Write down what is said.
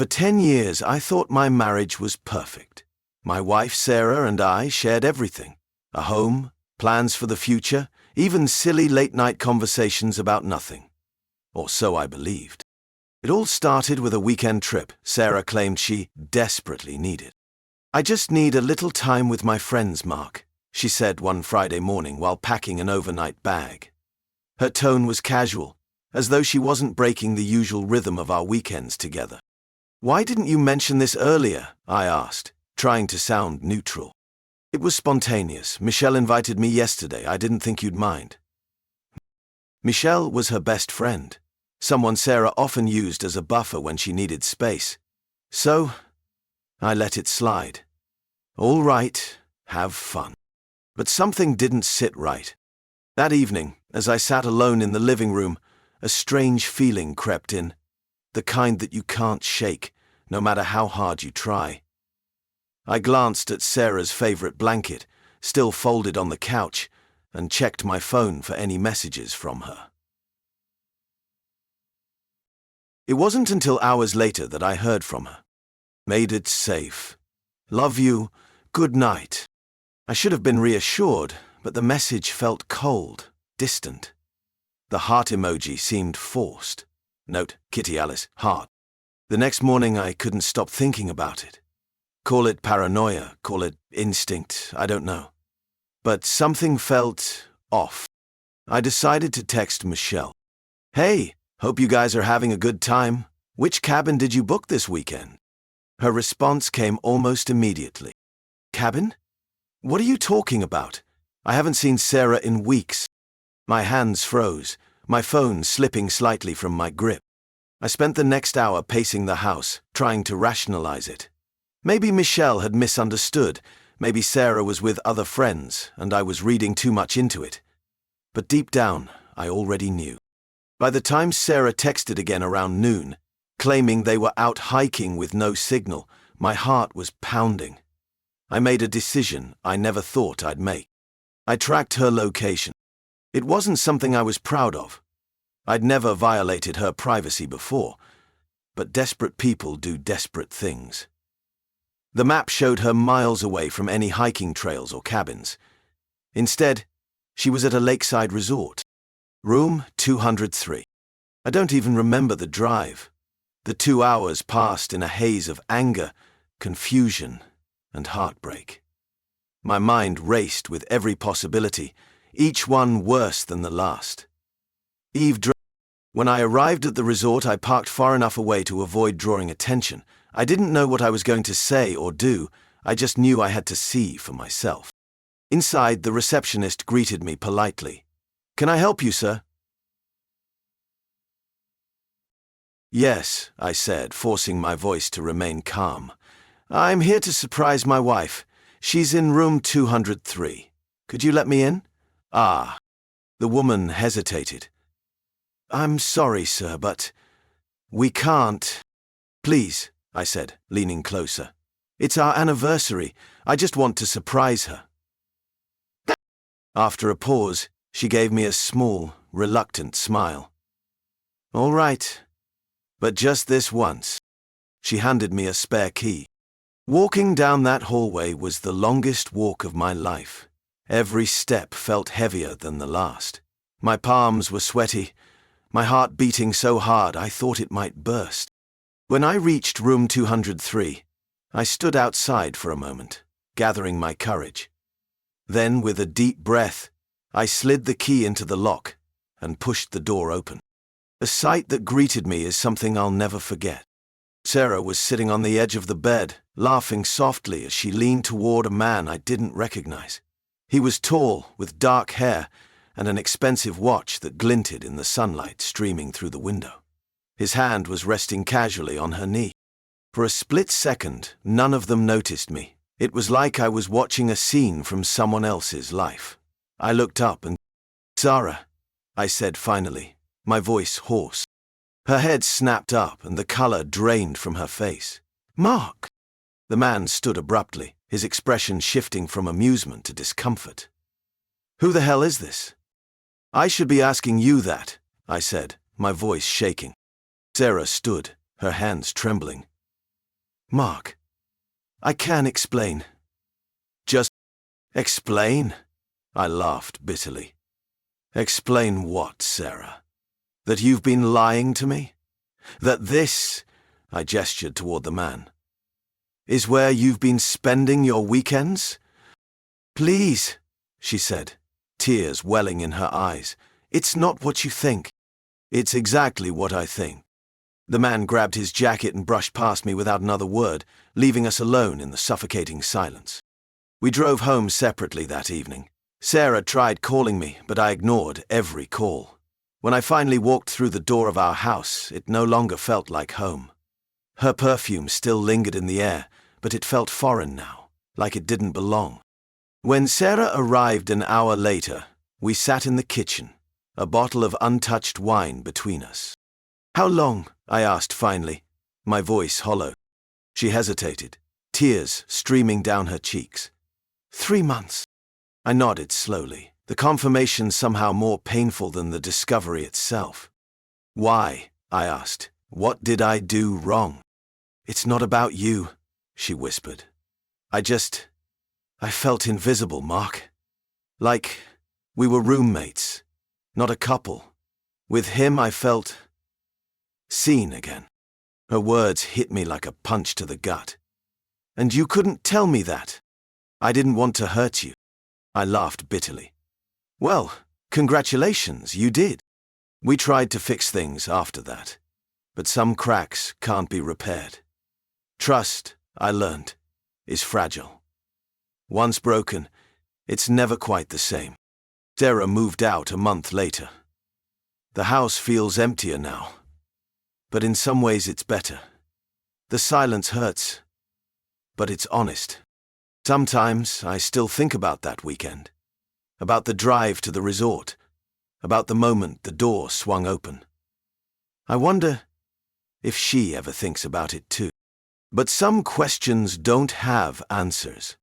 For 10 years, I thought my marriage was perfect. My wife, Sarah, and I shared everything. A home, plans for the future, even silly late-night conversations about nothing. Or so I believed. It all started with a weekend trip Sarah claimed she desperately needed. "I just need a little time with my friends, Mark," she said one Friday morning while packing an overnight bag. Her tone was casual, as though she wasn't breaking the usual rhythm of our weekends together. "Why didn't you mention this earlier?" I asked, trying to sound neutral. "It was spontaneous. Michelle invited me yesterday. I didn't think you'd mind." Michelle was her best friend, someone Sarah often used as a buffer when she needed space. So, I let it slide. All right, have fun. But something didn't sit right. That evening, as I sat alone in the living room, a strange feeling crept in, the kind that you can't shake, no matter how hard you try. I glanced at Sarah's favorite blanket, still folded on the couch, and checked my phone for any messages from her. It wasn't until hours later that I heard from her. "Made it safe. Love you. Good night." I should have been reassured, but the message felt cold, distant. The heart emoji seemed forced. Note, Kitty Alice, heart. The next morning I couldn't stop thinking about it. Call it paranoia, call it instinct, I don't know. But something felt off. I decided to text Michelle. "Hey, hope you guys are having a good time. Which cabin did you book this weekend?" Her response came almost immediately. "Cabin? What are you talking about? I haven't seen Sarah in weeks." My hands froze, my phone slipping slightly from my grip. I spent the next hour pacing the house, trying to rationalize it. Maybe Michelle had misunderstood, maybe Sarah was with other friends, and I was reading too much into it. But deep down, I already knew. By the time Sarah texted again around noon, claiming they were out hiking with no signal, my heart was pounding. I made a decision I never thought I'd make. I tracked her location. It wasn't something I was proud of. I'd never violated her privacy before, but desperate people do desperate things. The map showed her miles away from any hiking trails or cabins. Instead, she was at a lakeside resort. Room 203. I don't even remember the drive. The 2 hours passed in a haze of anger, confusion, and heartbreak. My mind raced with every possibility, each one worse than the last. When I arrived at the resort, I parked far enough away to avoid drawing attention. I didn't know what I was going to say or do, I just knew I had to see for myself. Inside, the receptionist greeted me politely. "Can I help you, sir?" "Yes," I said, forcing my voice to remain calm. "I'm here to surprise my wife. She's in room 203. Could you let me in?" "Ah." The woman hesitated. "I'm sorry, sir, but we can't." "Please," I said, leaning closer. "It's our anniversary. I just want to surprise her." After a pause, she gave me a small, reluctant smile. "All right, but just this once." She handed me a spare key. Walking down that hallway was the longest walk of my life. Every step felt heavier than the last. My palms were sweaty, my heart beating so hard I thought it might burst. When I reached room 203, I stood outside for a moment, gathering my courage. Then, with a deep breath, I slid the key into the lock and pushed the door open. A sight that greeted me is something I'll never forget. Sarah was sitting on the edge of the bed, laughing softly as she leaned toward a man I didn't recognize. He was tall, with dark hair, and an expensive watch that glinted in the sunlight streaming through the window. His hand was resting casually on her knee. For a split second, none of them noticed me. It was like I was watching a scene from someone else's life. I looked up and, "Sarah," I said finally, my voice hoarse. Her head snapped up and the color drained from her face. "Mark!" The man stood abruptly, his expression shifting from amusement to discomfort. "Who the hell is this?" "I should be asking you that," I said, my voice shaking. Sarah stood, her hands trembling. Mark, I can explain. Just explain? I laughed bitterly. Explain what, Sarah? That you've been lying to me? That this, I gestured toward the man, is where you've been spending your weekends? Please, she said, tears welling in her eyes. It's not what you think. It's exactly what I think. The man grabbed his jacket and brushed past me without another word, leaving us alone in the suffocating silence. We drove home separately that evening. Sarah tried calling me, but I ignored every call. When I finally walked through the door of our house, it no longer felt like home. Her perfume still lingered in the air, but it felt foreign now, like it didn't belong. When Sarah arrived an hour later, we sat in the kitchen, a bottle of untouched wine between us. How long? I asked finally, my voice hollow. She hesitated, tears streaming down her cheeks. 3 months. I nodded slowly, the confirmation somehow more painful than the discovery itself. Why? I asked. What did I do wrong? It's not about you, she whispered. I felt invisible, Mark. Like we were roommates, not a couple. With him I felt seen again. Her words hit me like a punch to the gut. And you couldn't tell me that. I didn't want to hurt you. I laughed bitterly. Well, congratulations, you did. We tried to fix things after that, but some cracks can't be repaired. Trust, I learned, is fragile. Once broken, it's never quite the same. Sarah moved out a month later. The house feels emptier now, but in some ways it's better. The silence hurts, but it's honest. Sometimes I still think about that weekend, about the drive to the resort, about the moment the door swung open. I wonder if she ever thinks about it too. But some questions don't have answers.